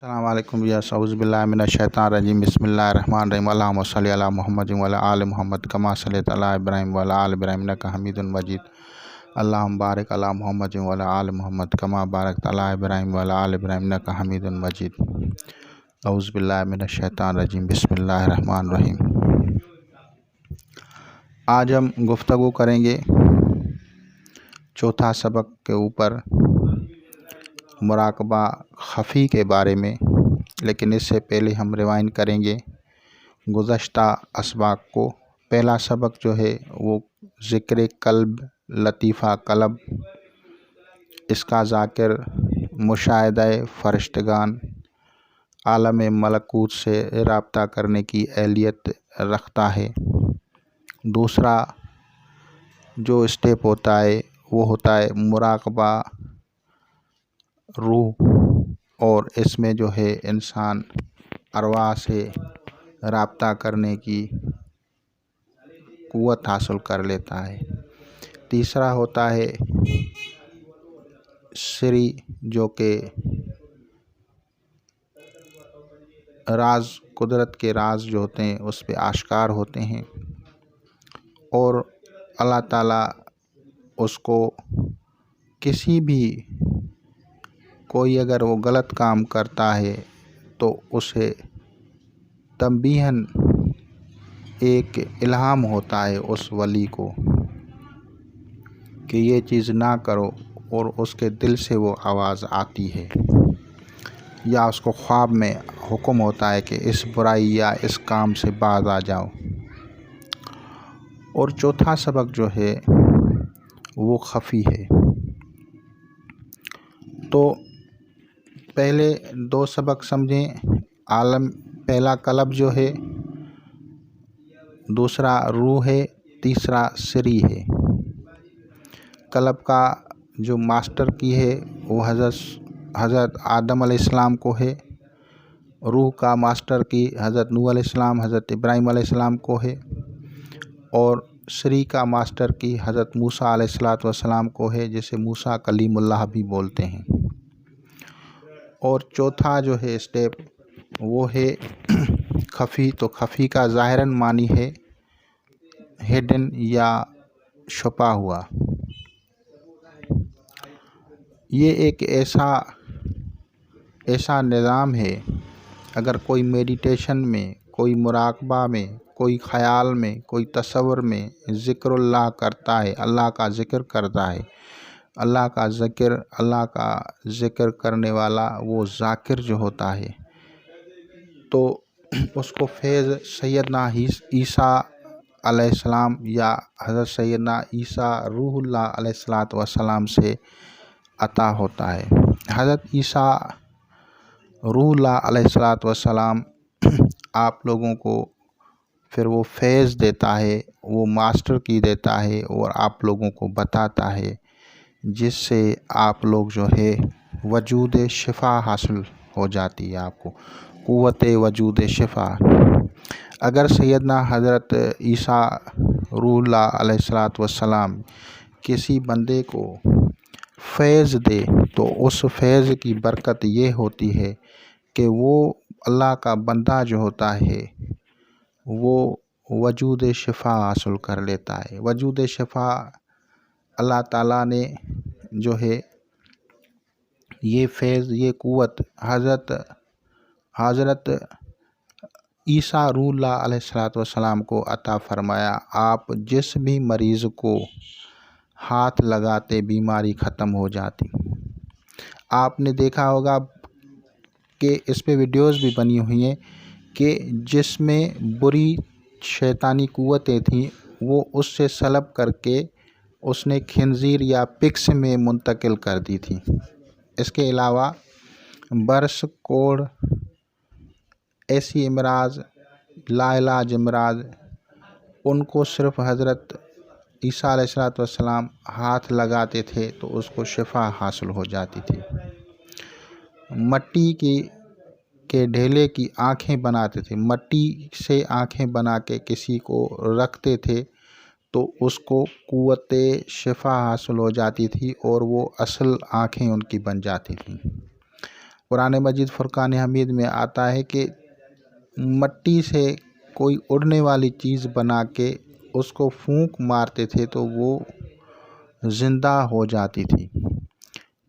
السلام علیکم یس اعوذ باللہ من الشیطان الرجیم بسم اللہ الرحمن الرحیم اللہم صلی علی محمد وعلی آل محمد کما صلیت علی ابراہیم وعلی آل ابراہیم انک حمید مجید اللہم بارک علی محمد وعلی آل محمد کما بارکت علی ابراہیم وعلی آل ابراہیم انک حمید مجید اعوذ باللہ من الشیطان الرجیم بسم اللہ الرحمن الرحیم۔ آج ہم گفتگو کریں گے چوتھا سبق کے اوپر مراقبہ خفی کے بارے میں، لیکن اس سے پہلے ہم ریوائنڈ کریں گے گزشتہ اسباق کو۔ پہلا سبق جو ہے وہ ذکر قلب، لطیفہ قلب، اس کا ذاکر مشاہدہ فرشتگان، عالم ملکوت سے رابطہ کرنے کی اہلیت رکھتا ہے۔ دوسرا جو اسٹیپ ہوتا ہے وہ ہوتا ہے مراقبہ روح، اور اس میں جو ہے انسان ارواح سے رابطہ کرنے کی قوت حاصل کر لیتا ہے۔ تیسرا ہوتا ہے سری، جو کہ راز، قدرت کے راز جو ہوتے ہیں اس پہ آشکار ہوتے ہیں، اور اللہ تعالیٰ اس کو کسی بھی کوئی اگر وہ غلط کام کرتا ہے تو اسے تنبیہاً ایک الہام ہوتا ہے اس ولی کو کہ یہ چیز نہ کرو، اور اس کے دل سے وہ آواز آتی ہے، یا اس کو خواب میں حکم ہوتا ہے کہ اس برائی یا اس کام سے باز آ جاؤ۔ اور چوتھا سبق جو ہے وہ خفی ہے۔ تو پہلے دو سبق سمجھیں، پہلا قلب جو ہے، دوسرا روح ہے، تیسرا سری ہے۔ قلب کا جو ماسٹر کی ہے وہ حضرت آدم علیہ السلام کو ہے، روح کا ماسٹر کی حضرت نوح علیہ السلام، حضرت ابراہیم علیہ السلام کو ہے، اور سری کا ماسٹر کی حضرت موسیٰ علیہ السلام کو ہے، جسے موسیٰ کلیم اللہ بھی بولتے ہیں۔ اور چوتھا جو ہے اسٹیپ وہ ہے خفی۔ تو خفی کا ظاہراً معنی ہے ہڈن یا چھپا ہوا۔ یہ ایک ایسا نظام ہے، اگر کوئی میڈیٹیشن میں، کوئی مراقبہ میں، کوئی خیال میں، کوئی تصور میں ذکر اللہ کرتا ہے، اللہ کا ذکر کرتا ہے، اللہ کا ذکر کرنے والا وہ ذاکر جو ہوتا ہے، تو اس کو فیض سیدنا عیسیٰ علیہ السلام یا حضرت سیدنا عیسیٰ روح اللہ علیہ السلام سے عطا ہوتا ہے۔ حضرت عیسیٰ روح اللہ علیہ السلام آپ لوگوں کو پھر وہ فیض دیتا ہے، وہ ماسٹر کی دیتا ہے، اور آپ لوگوں کو بتاتا ہے، جس سے آپ لوگ جو ہے وجود شفا حاصل ہو جاتی ہے، آپ کو قوت وجود شفا۔ اگر سیدنا حضرت عیسیٰ روح اللہ علیہ السلام کسی بندے کو فیض دے تو اس فیض کی برکت یہ ہوتی ہے کہ وہ اللہ کا بندہ جو ہوتا ہے وہ وجود شفا حاصل کر لیتا ہے۔ وجود شفا اللہ تعالیٰ نے جو ہے یہ فیض، یہ قوت حضرت عیسیٰ روح اللہ علیہ السلام کو عطا فرمایا۔ آپ جس بھی مریض کو ہاتھ لگاتے بیماری ختم ہو جاتی۔ آپ نے دیکھا ہوگا کہ اس پہ ویڈیوز بھی بنی ہوئی ہیں کہ جس میں بری شیطانی قوتیں تھیں وہ اس سے سلب کر کے اس نے خنزیر یا پکس میں منتقل کر دی تھی۔ اس کے علاوہ برس، کوڑ، ایسی امراض، لا علاج امراض، ان کو صرف حضرت عیسیٰ علیہ السلام ہاتھ لگاتے تھے تو اس کو شفا حاصل ہو جاتی تھی۔ مٹی کے ڈھیلے کی آنکھیں بناتے تھے، مٹی سے آنکھیں بنا کے کسی کو رکھتے تھے تو اس کو قوت شفا حاصل ہو جاتی تھی، اور وہ اصل آنکھیں ان کی بن جاتی تھیں۔ قرآن مجید فرقان حمید میں آتا ہے کہ مٹی سے کوئی اڑنے والی چیز بنا کے اس کو پھونک مارتے تھے تو وہ زندہ ہو جاتی تھی۔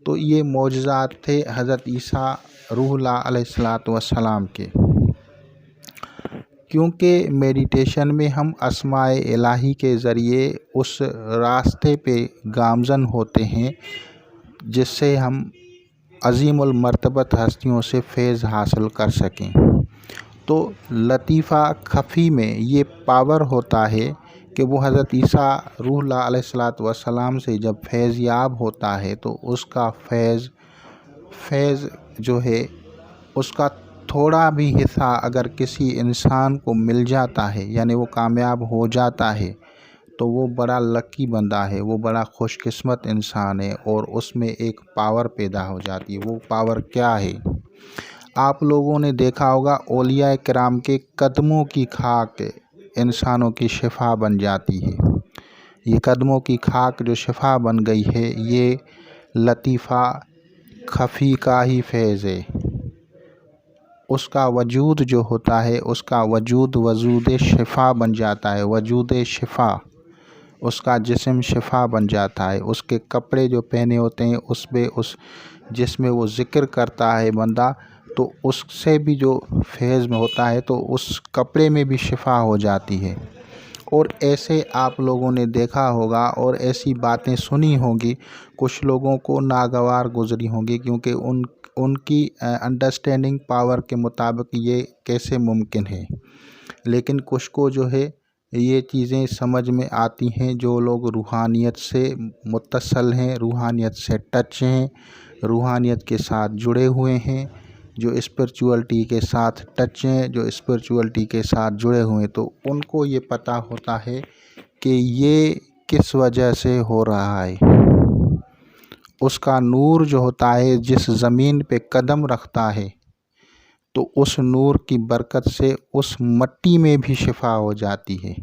تو یہ معجزات تھے حضرت عیسیٰ روح اللہ علیہ السلام کے۔ کیونکہ میڈیٹیشن میں ہم اسماء الہی کے ذریعے اس راستے پہ گامزن ہوتے ہیں جس سے ہم عظیم المرتبت ہستیوں سے فیض حاصل کر سکیں۔ تو لطیفہ خفی میں یہ پاور ہوتا ہے کہ وہ حضرت عیسیٰ روح اللہ علیہ السلام سے جب فیض یاب ہوتا ہے تو اس کا فیض جو ہے اس کا تھوڑا بھی حصہ اگر کسی انسان کو مل جاتا ہے، یعنی وہ کامیاب ہو جاتا ہے، تو وہ بڑا لکی بندہ ہے، وہ بڑا خوش قسمت انسان ہے، اور اس میں ایک پاور پیدا ہو جاتی ہے۔ وہ پاور کیا ہے؟ آپ لوگوں نے دیکھا ہوگا اولیاء کرام کے قدموں کی خاک انسانوں کی شفا بن جاتی ہے۔ یہ قدموں کی خاک جو شفا بن گئی ہے، یہ لطیفہ خفی کا ہی فیض ہے۔ اس کا وجود جو ہوتا ہے، اس کا وجود شفا بن جاتا ہے، وجود شفا، اس کا جسم شفا بن جاتا ہے۔ اس کے کپڑے جو پہنے ہوتے ہیں اس پہ جس میں وہ ذکر کرتا ہے بندہ، تو اس سے بھی جو فیض میں ہوتا ہے تو اس کپڑے میں بھی شفا ہو جاتی ہے۔ اور ایسے آپ لوگوں نے دیکھا ہوگا اور ایسی باتیں سنی ہوں گی، کچھ لوگوں کو ناگوار گزری ہوں گی، کیونکہ ان کی انڈرسٹینڈنگ پاور کے مطابق یہ کیسے ممکن ہے۔ لیکن کچھ کو جو ہے یہ چیزیں سمجھ میں آتی ہیں، جو لوگ روحانیت سے متصل ہیں، روحانیت سے ٹچ ہیں، روحانیت کے ساتھ جڑے ہوئے ہیں، جو اسپرچوئلٹی کے ساتھ ٹچ ہیں، جو اسپرچوئلٹی کے ساتھ جڑے ہوئے ہیں، تو ان کو یہ پتہ ہوتا ہے کہ یہ کس وجہ سے ہو رہا ہے۔ اس کا نور جو ہوتا ہے جس زمین پہ قدم رکھتا ہے تو اس نور کی برکت سے اس مٹی میں بھی شفا ہو جاتی ہے۔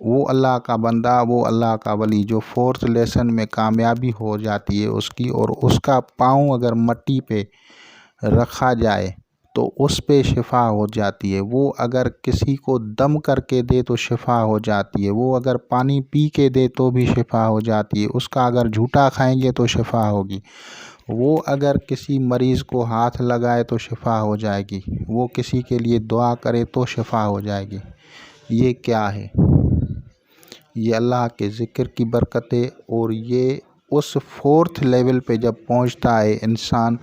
وہ اللہ کا بندہ، وہ اللہ کا ولی جو 4th لیسن میں کامیابی ہو جاتی ہے اس کی، اور اس کا پاؤں اگر مٹی پہ رکھا جائے تو اس پہ شفا ہو جاتی ہے۔ وہ اگر کسی کو دم کر کے دے تو شفا ہو جاتی ہے، وہ اگر پانی پی کے دے تو بھی شفا ہو جاتی ہے، اس کا اگر جھوٹا کھائیں گے تو شفا ہوگی، وہ اگر کسی مریض کو ہاتھ لگائے تو شفا ہو جائے گی، وہ کسی کے لیے دعا کرے تو شفا ہو جائے گی۔ یہ کیا ہے؟ یہ اللہ کے ذکر کی برکت ہے، اور یہ اس 4th لیول پہ جب پہنچتا ہے انسان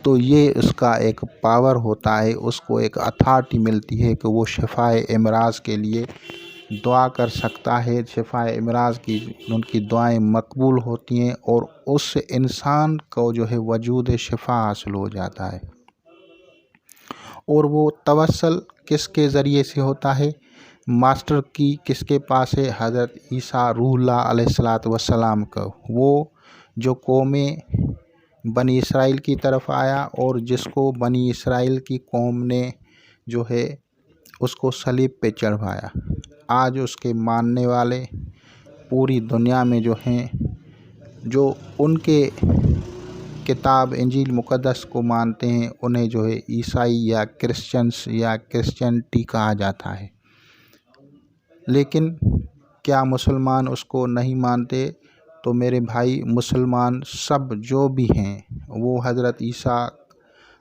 تو یہ اس کا ایک پاور ہوتا ہے، اس کو ایک اتھارٹی ملتی ہے کہ وہ شفائے امراض کے لیے دعا کر سکتا ہے، شفائے امراض کی ان کی دعائیں مقبول ہوتی ہیں، اور اس انسان کو جو ہے وجود شفا حاصل ہو جاتا ہے۔ اور وہ توسل کس کے ذریعے سے ہوتا ہے؟ ماسٹر کی کس کے پاس ہے؟ حضرت عیسیٰ روح اللہ علیہ السلام کا، وہ جو قوم بنی اسرائیل کی طرف آیا، اور جس کو بنی اسرائیل کی قوم نے جو ہے اس کو صلیب پہ چڑھوایا۔ آج اس کے ماننے والے پوری دنیا میں جو ہیں، جو ان کے کتاب انجیل مقدس کو مانتے ہیں، انہیں جو ہے عیسائی یا کرسچنس یا کرسچنٹی کہا جاتا ہے۔ لیکن کیا مسلمان اس کو نہیں مانتے؟ تو میرے بھائی، مسلمان سب جو بھی ہیں وہ حضرت عیسیٰ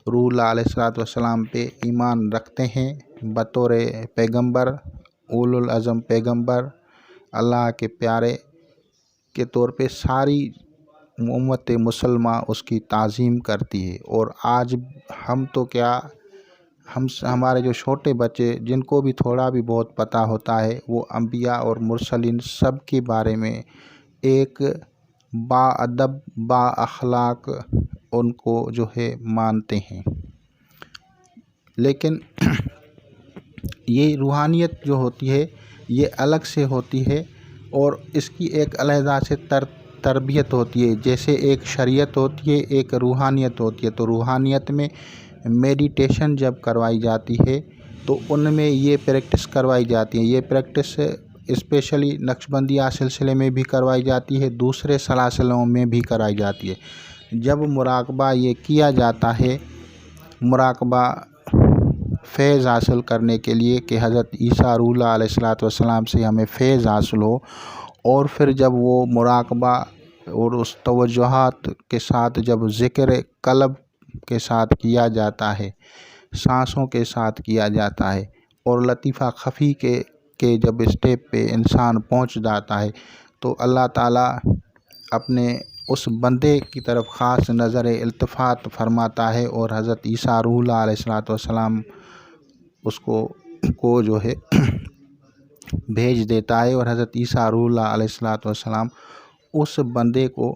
روح اللہ علیہ السلام پہ ایمان رکھتے ہیں، بطور پیغمبر، اولو العزم پیغمبر، اللہ کے پیارے کے طور پہ ساری امت مسلمہ اس کی تعظیم کرتی ہے۔ اور آج ہم تو کیا، ہمارے جو چھوٹے بچے جن کو بھی تھوڑا بھی بہت پتہ ہوتا ہے، وہ انبیاء اور مرسلین سب کے بارے میں ایک با ادب، با اخلاق ان کو جو ہے مانتے ہیں۔ لیکن یہ روحانیت جو ہوتی ہے یہ الگ سے ہوتی ہے، اور اس کی ایک علیحدہ سے تربیت ہوتی ہے۔ جیسے ایک شریعت ہوتی ہے، ایک روحانیت ہوتی ہے۔ تو روحانیت میں میڈیٹیشن جب کروائی جاتی ہے تو ان میں یہ پریکٹس کروائی جاتی ہے۔ یہ پریکٹس اسپیشلی نقشبندیہ سلسلے میں بھی کروائی جاتی ہے، دوسرے سلاسلوں میں بھی کرائی جاتی ہے۔ جب مراقبہ یہ کیا جاتا ہے مراقبہ فیض حاصل کرنے کے لیے کہ حضرت عیسیٰ روح اللہ علیہ الصلوۃ والسلام سے ہمیں فیض حاصل ہو، اور پھر جب وہ مراقبہ اور اس توجہات کے ساتھ جب ذکر قلب کے ساتھ کیا جاتا ہے، سانسوں کے ساتھ کیا جاتا ہے، اور لطیفہ خفی کے جب اسٹیپ پہ انسان پہنچ جاتا ہے، تو اللہ تعالیٰ اپنے اس بندے کی طرف خاص نظر التفات فرماتا ہے، اور حضرت عیسیٰ روح اللہ علیہ الصلوۃ والسلام اس کو جو ہے بھیج دیتا ہے، اور حضرت عیسیٰ روح اللہ علیہ الصلوۃ والسلام اس بندے کو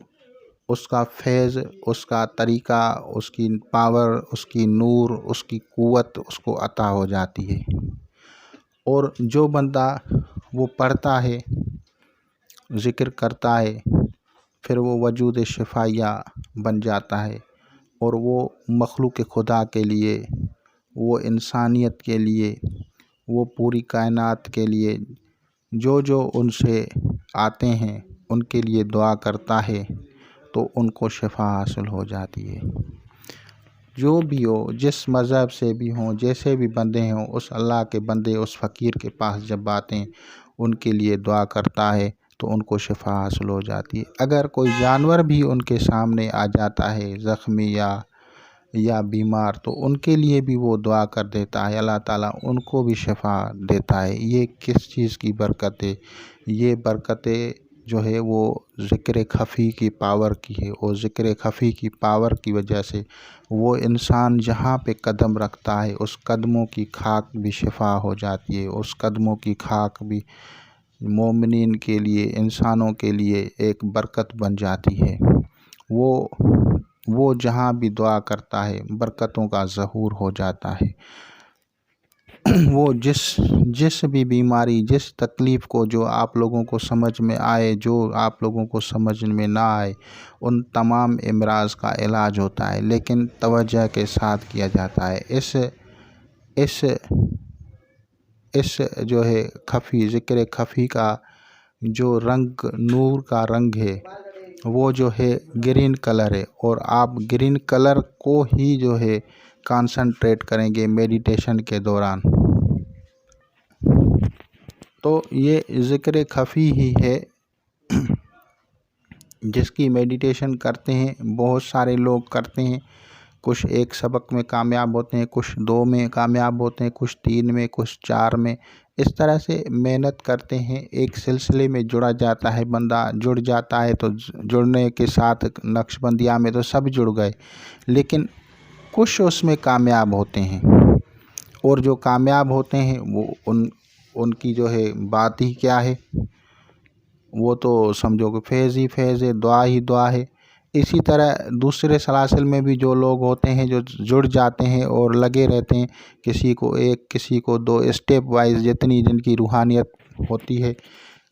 اس کا فیض، اس کا طریقہ، اس کی پاور، اس کی نور، اس کی قوت اس کو عطا ہو جاتی ہے، اور جو بندہ وہ پڑھتا ہے، ذکر کرتا ہے، پھر وہ وجود شفائیہ بن جاتا ہے، اور وہ مخلوق خدا کے لیے، وہ انسانیت کے لیے، وہ پوری کائنات کے لیے جو ان سے آتے ہیں ان کے لیے دعا کرتا ہے، تو ان کو شفا حاصل ہو جاتی ہے۔ جو بھی ہو، جس مذہب سے بھی ہوں، جیسے بھی بندے ہوں، اس اللہ کے بندے اس فقیر کے پاس جب آتے ہیں، ان کے لیے دعا کرتا ہے تو ان کو شفا حاصل ہو جاتی ہے۔ اگر کوئی جانور بھی ان کے سامنے آ جاتا ہے زخمی یا بیمار، تو ان کے لیے بھی وہ دعا کر دیتا ہے، اللہ تعالیٰ ان کو بھی شفا دیتا ہے۔ یہ کس چیز کی برکت ہے؟ یہ برکتیں جو ہے وہ ذکر خفی کی پاور کی ہے، اور ذکر خفی کی پاور کی وجہ سے وہ انسان جہاں پہ قدم رکھتا ہے، اس قدموں کی خاک بھی شفا ہو جاتی ہے، اس قدموں کی خاک بھی مومنین کے لیے، انسانوں کے لیے ایک برکت بن جاتی ہے۔ وہ جہاں بھی دعا کرتا ہے برکتوں کا ظہور ہو جاتا ہے۔ وہ جس بھی بیماری، جس تکلیف کو جو آپ لوگوں کو سمجھ میں آئے، جو آپ لوگوں کو سمجھ میں نہ آئے، ان تمام امراض کا علاج ہوتا ہے، لیکن توجہ کے ساتھ کیا جاتا ہے۔ اس جو ہے خفی، ذکر خفی کا جو رنگ، نور کا رنگ ہے، وہ جو ہے گرین کلر ہے، اور آپ گرین کلر کو ہی جو ہے کانسنٹریٹ کریں گے میڈیٹیشن کے دوران، تو یہ ذکر خفی ہی ہے جس کی میڈیٹیشن کرتے ہیں بہت سارے لوگ کرتے ہیں۔ کچھ ایک سبق میں کامیاب ہوتے ہیں، کچھ 2 میں کامیاب ہوتے ہیں، کچھ 3 میں، کچھ 4 میں، اس طرح سے محنت کرتے ہیں۔ ایک سلسلے میں جڑا جاتا ہے، بندہ جڑ جاتا ہے، تو جڑنے کے ساتھ نقش بندیہ میں تو سب جڑ گئے، لیکن کچھ اس میں کامیاب ہوتے ہیں، اور جو کامیاب ہوتے ہیں وہ ان کی جو ہے بات ہی کیا ہے، وہ تو سمجھو کہ فیض ہی فیض ہے، دعا ہی دعا ہے۔ اسی طرح دوسرے سلاسل میں بھی جو لوگ ہوتے ہیں، جو جڑ جاتے ہیں اور لگے رہتے ہیں، کسی کو 1، کسی کو 2، اسٹیپ وائز جتنی جن کی روحانیت ہوتی ہے،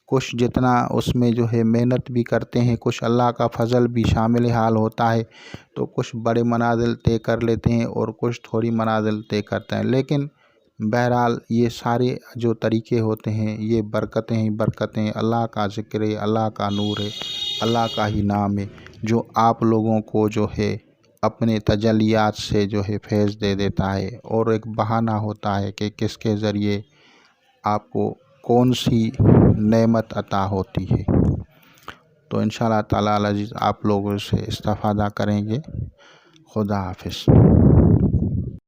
کچھ جتنا اس میں جو ہے محنت بھی کرتے ہیں، کچھ اللہ کا فضل بھی شامل حال ہوتا ہے، تو کچھ بڑے منازل طے کر لیتے ہیں اور کچھ تھوڑی منازل طے کرتے ہیں، لیکن بہرحال یہ سارے جو طریقے ہوتے ہیں، یہ برکتیں ہی برکتیں، اللہ کا ذکر ہے، اللہ کا نور ہے، اللہ کا ہی نام ہے، جو آپ لوگوں کو جو ہے اپنے تجلیات سے جو ہے فیض دے دیتا ہے، اور ایک بہانہ ہوتا ہے کہ کس کے ذریعے آپ کو کون سی نعمت عطا ہوتی ہے۔ تو انشاءاللہ تعالی العزیز آپ لوگوں سے استفادہ کریں گے۔ خدا حافظ۔